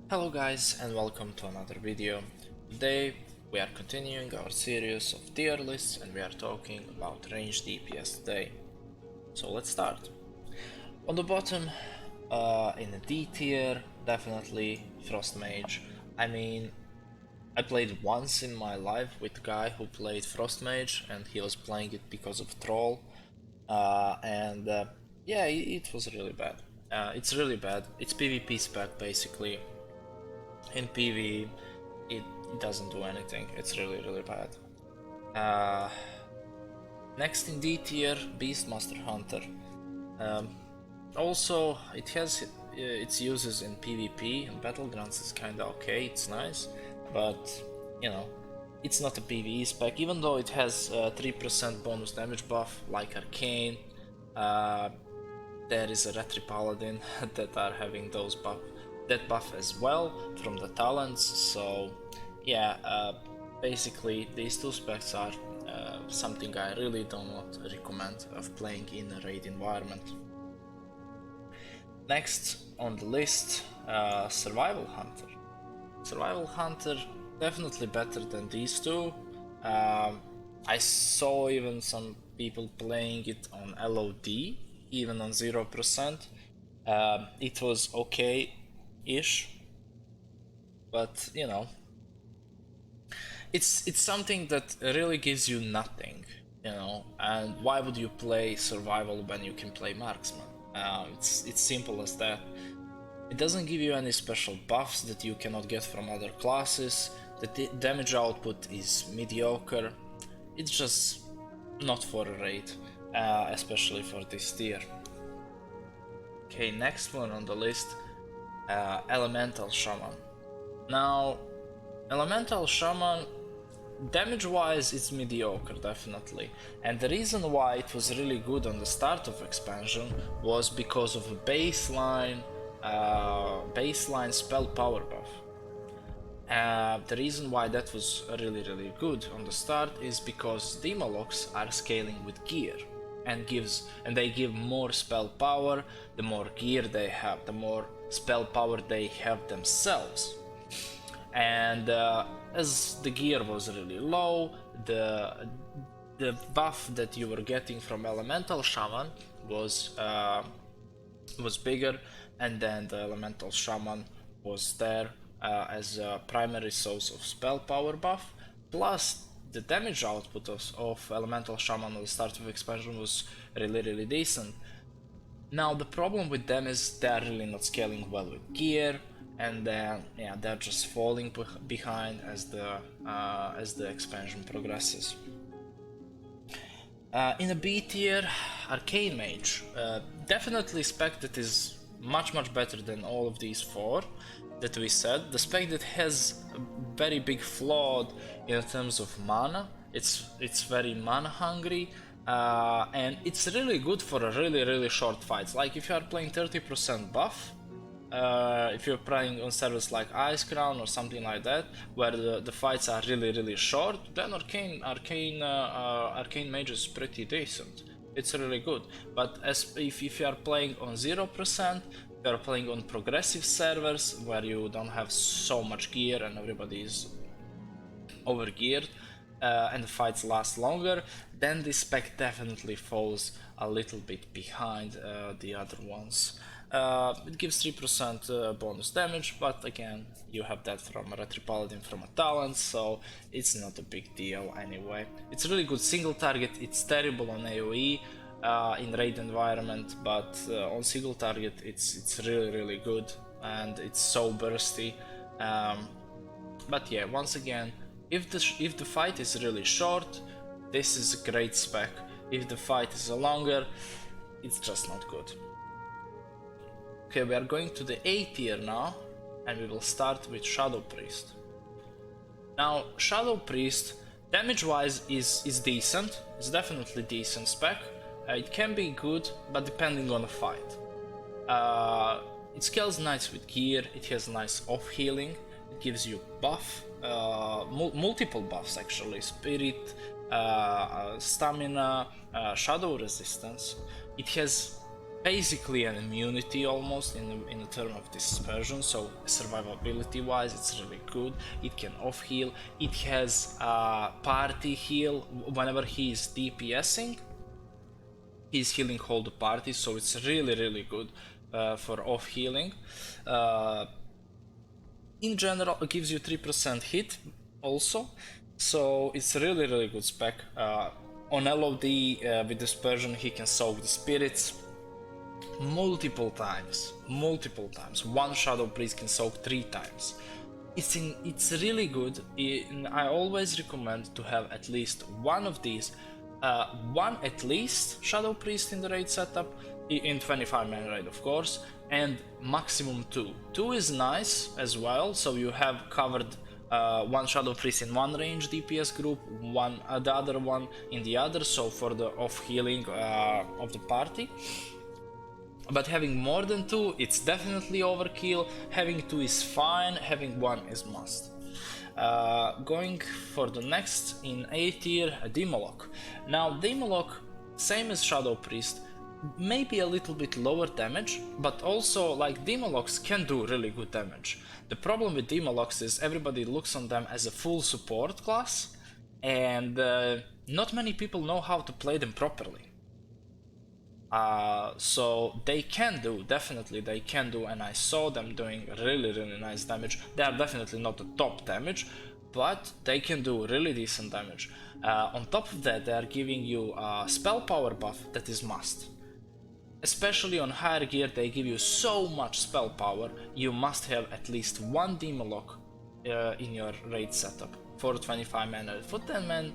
Hello guys and welcome to another video. Today we are continuing our series of tier lists and we are talking about ranged DPS today. So let's start. On the bottom, in the D tier, definitely Frost Mage. I played once in my life with a guy who played Frost Mage and he was playing it because of Troll. Yeah, it was really bad. It's really bad. It's PvP spec basically. In PvE, it doesn't do anything. It's really bad. Uh, Next in D tier, Beastmaster Hunter. Um, Also, it has its uses in PvP and Battlegrounds is kinda okay, it's nice, but you know, it's not a PvE spec, even though it has 3% bonus damage buff like Arcane. There is a Retri Paladin that are having that buff as well from the talents, so yeah, basically these two specs are something I really do not recommend of playing in a raid environment. Next on the list, Survival Hunter. Survival Hunter definitely better than these two. I saw even some people playing it on LOD, even on 0%. It was okay-ish, but you know, it's something that really gives you nothing, you know. And why would you play survival when you can play marksman? It's simple as that. It doesn't give you any special buffs that you cannot get from other classes. The damage output is mediocre. It's just not for a raid, especially for this tier. Okay, next one on the list, Elemental Shaman. Now, Elemental Shaman, damage-wise, it's mediocre, definitely. And the reason why it was really good on the start of expansion was because of a baseline spell power buff. The reason why that was really good on the start is because Demolocks are scaling with gear and they give more spell power. The more gear they have, the more spell power they have themselves. And as the gear was really low, the buff that you were getting from Elemental Shaman was bigger, and then the Elemental Shaman was there as a primary source of spell power buff. Plus, the damage output of Elemental Shaman at the start of expansion was really decent. Now the problem with them is they're really not scaling well with gear, and yeah, they're just falling behind as the expansion progresses. In a B tier, Arcane Mage, definitely spec that is much better than all of these four that we said. The spec that has a very big flaw in terms of mana. It's very mana hungry, and it's really good for a really short fights. Like if you are playing 30% buff, if you're playing on servers like Ice Crown or something like that, where the fights are really short, then Arcane Mage is pretty decent. It's really good. But if you are playing on 0%, you are playing on progressive servers where you don't have so much gear and everybody is overgeared, and the fights last longer, then this spec definitely falls a little bit behind the other ones. It gives 3% bonus damage, but again, you have that from a Retri Paladin from a talent, so it's not a big deal anyway. It's a really good single target. It's terrible on AoE in raid environment, but on single target it's really good, and it's so bursty. But yeah, once again, if the fight is really short, this is a great spec. If the fight is longer, it's just not good. Okay, we are going to the A tier now, and we will start with Shadow Priest. Now, Shadow Priest, damage-wise, is decent. It's definitely decent spec. It can be good, but depending on the fight. It scales nice with gear. It has nice off healing. It gives you buff, multiple buffs actually: spirit, stamina, shadow resistance. It has basically an immunity almost in the term of dispersion, so survivability wise it's really good. It can off heal, it has party heal whenever he is DPSing. He's healing whole the party, so it's really good for off healing. In general, it gives you 3% hit also, so it's really good spec. On LOD with dispersion, he can soak the spirits multiple times. One Shadow Priest can soak 3 times. It's really good. I always recommend to have at least one of these. One at least Shadow Priest in the raid setup, in 25 man raid of course, and maximum 2. 2 is nice as well, so you have covered one Shadow Priest in one range DPS group, the other one in the other, so for the off healing of the party. But having more than 2, it's definitely overkill. Having 2 is fine, having 1 is must. Going for the next in A tier, Demoloch. Now Demoloch, same as Shadow Priest, maybe a little bit lower damage, but also like Demolochs can do really good damage. The problem with Demolochs is everybody looks on them as a full support class, and not many people know how to play them properly. So they can do, definitely they can do, and I saw them doing really nice damage. They are definitely not the top damage, but they can do really decent damage. On top of that, they are giving you a spell power buff that is must. Especially on higher gear, they give you so much spell power, you must have at least one Demoloch in your raid setup. For 25 mana, for 10 man,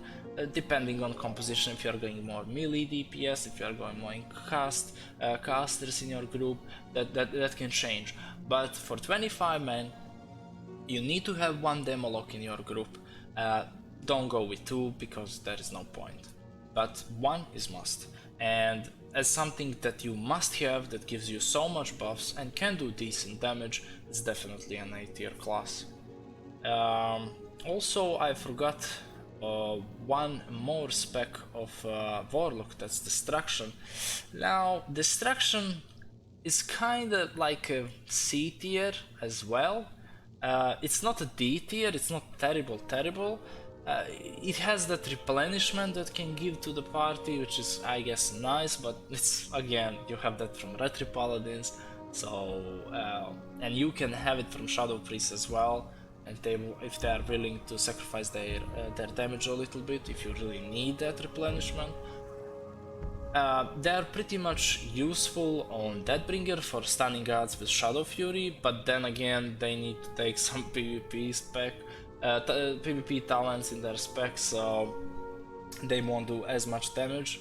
depending on composition, if you are going more melee DPS, if you are going more in casters in your group, that can change. But for 25 man, you need to have one Demoloch in your group. Don't go with 2 because there is no point. But 1 is must. And as something that you must have that gives you so much buffs and can do decent damage, it's definitely an A tier class. Also, I forgot one more spec of Warlock, that's Destruction. Now, Destruction is kinda like a C tier as well. It's not a D tier, it's not terrible. It has that replenishment that can give to the party, which is, I guess, nice, but it's, again, you have that from Retri Paladins, so and you can have it from Shadow Priests as well, and if they are willing to sacrifice their damage a little bit, if you really need that replenishment. They are pretty much useful on Deathbringer for stunning guards with Shadow Fury, but then again they need to take some PvP spec, PvP talents in their specs, so they won't do as much damage.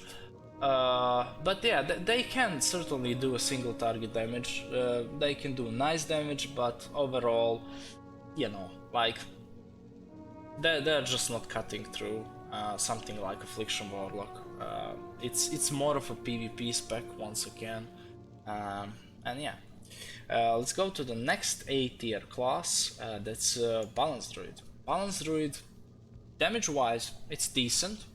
But yeah, they can certainly do a single target damage. They can do nice damage, but overall, you know, like they're just not cutting through something like Affliction Warlock. It's more of a PvP spec once again, and yeah. Let's go to the next A tier class. That's Balance Druid. Balance Druid, damage wise, it's decent.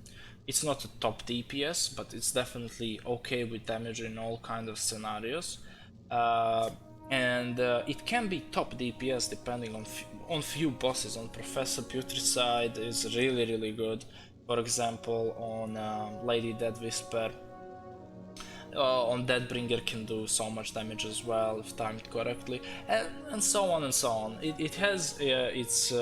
It's not a top DPS, but it's definitely okay with damage in all kind of scenarios. And it can be top DPS depending on few bosses. On Professor Putricide is really good. For example, on Lady Dead Whisper. On Deathbringer can do so much damage as well if timed correctly, and so on and so on. It has its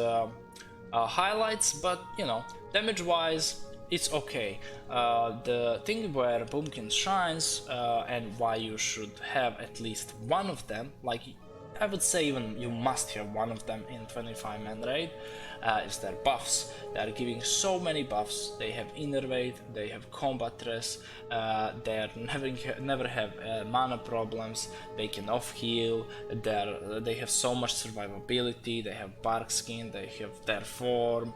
highlights, but you know, damage wise it's okay. The thing where Boomkin shines and why you should have at least one of them, like I would say even you must have one of them in 25 man raid, is their buffs. They are giving so many buffs. They have innervate, they have combat res, they never have mana problems, they can off heal, they have so much survivability, they have bark skin, they have their form,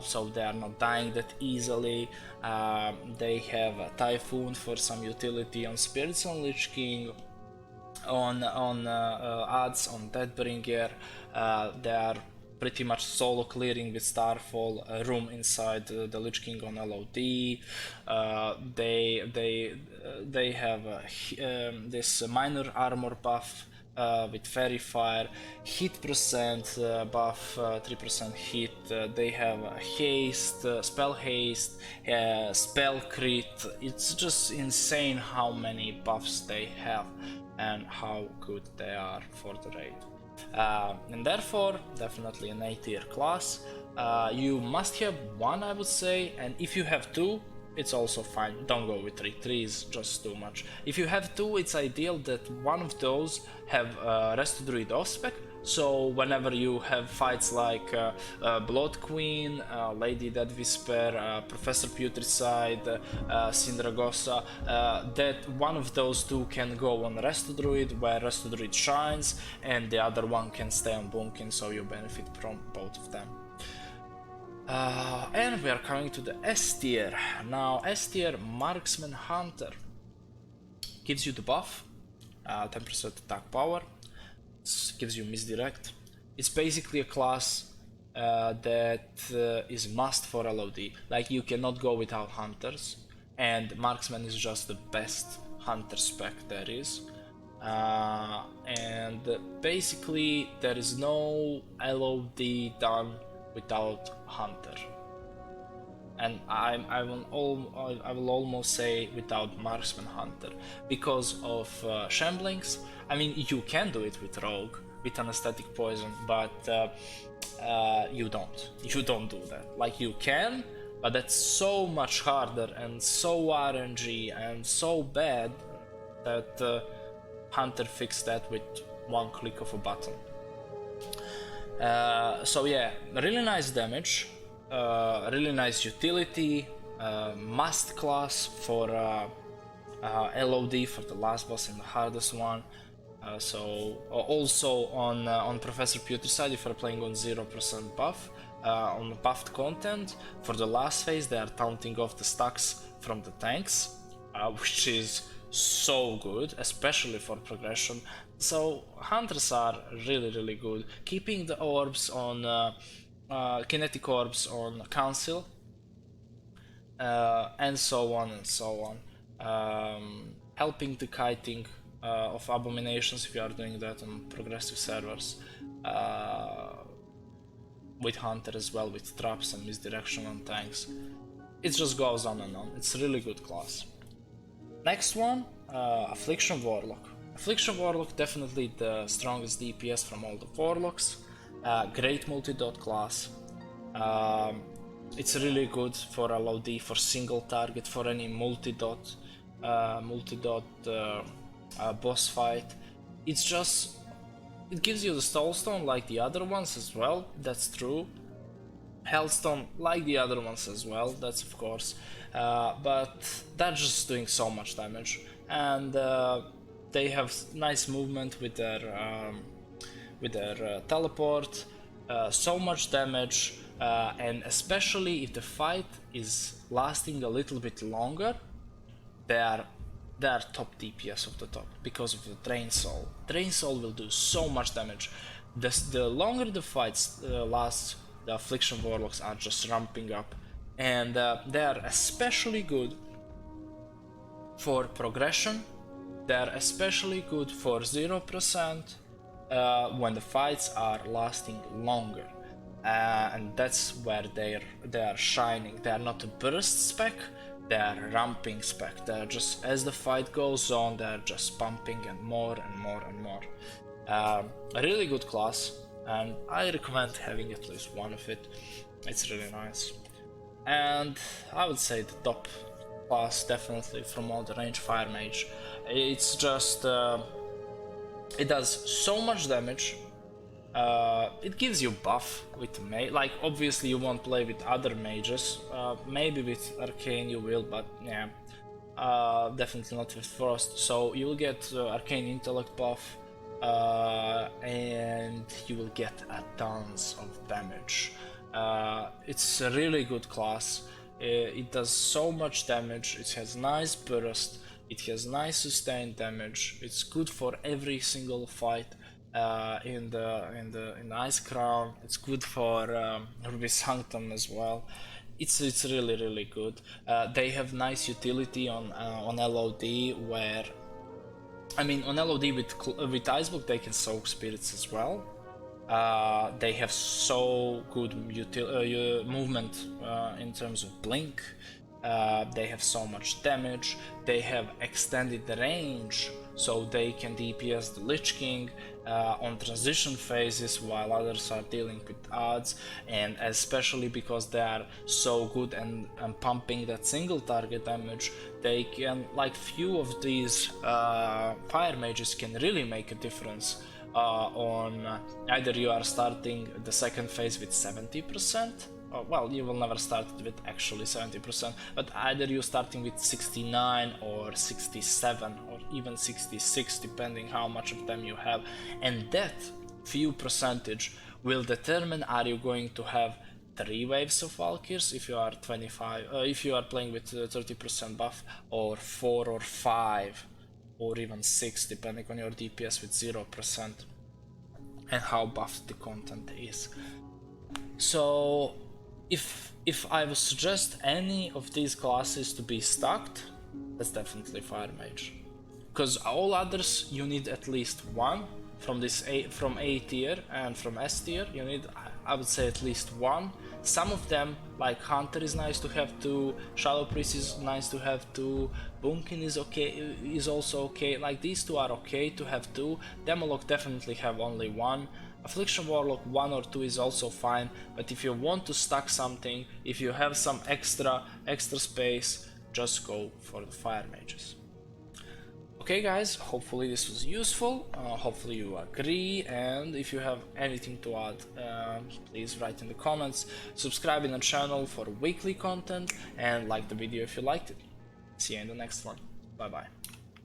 so they are not dying that easily. They have a Typhoon for some utility on Spirits on Lich King, on ads on Deathbringer. They are pretty much solo clearing with Starfall, room inside the Lich King on LOD. They have this minor armor buff with Fairy Fire, hit percent buff, 3% hit. They have haste, spell haste, spell crit. It's just insane how many buffs they have and how good they are for the raid. And therefore, definitely an A tier class. You must have one, I would say, and if you have two, it's also fine. Don't go with 3. 3 is just too much. If you have 2, it's ideal that one of those have Resto Druid off spec, so whenever you have fights like Blood Queen, Lady Dead Whisper, Professor Putricide, Sindragosa, that one of those 2 can go on Resto Druid, where Resto Druid shines, and the other one can stay on Boomkin, so you benefit from both of them. And we are coming to the S tier. Now, S tier Marksman Hunter gives you the buff, 10% attack power, gives you misdirect. It's basically a class that is must for LOD. Like, you cannot go without hunters, and Marksman is just the best hunter spec there is. And basically, there is no LOD done without hunter, and I will almost say without Marksman Hunter, because of Shamblings. I mean, you can do it with Rogue, with Anesthetic Poison, but you don't do that. Like, you can, but that's so much harder and so RNG and so bad that Hunter fixed that with one click of a button. So yeah, really nice damage, really nice utility, must class for LOD, for the last boss and the hardest one. So also on Professor Putricide, if you're playing on 0% buff, on the buffed content, for the last phase they are taunting off the stacks from the tanks, which is so good, especially for progression. So hunters are really good. Keeping the orbs on kinetic orbs on council, and so on and so on. Helping the kiting of abominations if you are doing that on progressive servers. With hunter as well, with traps and misdirection on tanks. It just goes on and on. It's a really good class. Next one, Affliction Warlock. Affliction Warlock, definitely the strongest DPS from all the Warlocks. Great multi-dot class. It's really good for LOD, for single target, for any multi-dot boss fight. It gives you the Soulstone like the other ones as well, that's true. Hellstone like the other ones as well, that's of course. But they're just doing so much damage, and they have nice movement with their teleport, so much damage, and especially if the fight is lasting a little bit longer, they are top DPS of the top because of the Drain Soul. Drain Soul will do so much damage. The longer the fights last, the Affliction Warlocks are just ramping up, and they are especially good for progression. They are especially good for 0% when the fights are lasting longer, and that's where they are shining. They are not a burst spec, they are ramping spec. They are just, as the fight goes on, they are just pumping and more and more and more. A really good class, and I recommend having at least one of it. It's really nice. And I would say the top class, definitely from all the range, Fire Mage. It's just it does so much damage. It gives you buff with mage. Like, obviously you won't play with other mages, maybe with Arcane you will, but yeah, definitely not with Frost. So you will get Arcane Intellect buff, and you will get a tons of damage. It's a really good class. It does so much damage, it has nice burst, it has nice sustained damage, it's good for every single fight. in the Ice Crown. It's good for Ruby Sanctum as well. It's really good. They have nice utility on LOD, where I mean on LOD with Icebook they can soak spirits as well. They have so good movement in terms of blink. They have so much damage. They have extended range, so they can DPS the Lich King on transition phases while others are dealing with odds, and especially because they are so good and pumping that single target damage, they can, like, few of these fire mages can really make a difference on either you are starting the second phase with 70%, well, you will never start with actually 70%, but either you're starting with 69 or 67 or even 66, depending how much of them you have, and that few percentage will determine are you going to have 3 waves of Valkyrs if you are 25, if you are playing with 30% buff, or 4 or 5 or even 6 depending on your DPS with 0% and how buffed the content is. So if I would suggest any of these classes to be stacked, that's definitely Fire Mage, because all others you need at least one from this from A tier, and from S tier you need, I would say, at least one. Some of them, like Hunter, is nice to have 2, Shadow Priest is nice to have 2, Bunkin is okay, is also okay. Like, these 2 are okay to have 2. Demolog definitely have only 1. Affliction Warlock 1 or 2 is also fine, but if you want to stack something, if you have some extra space, just go for the Fire Mages. Okay guys, hopefully this was useful, hopefully you agree, and if you have anything to add, please write in the comments, subscribe in the channel for weekly content, and like the video if you liked it. See you in the next one. Bye bye.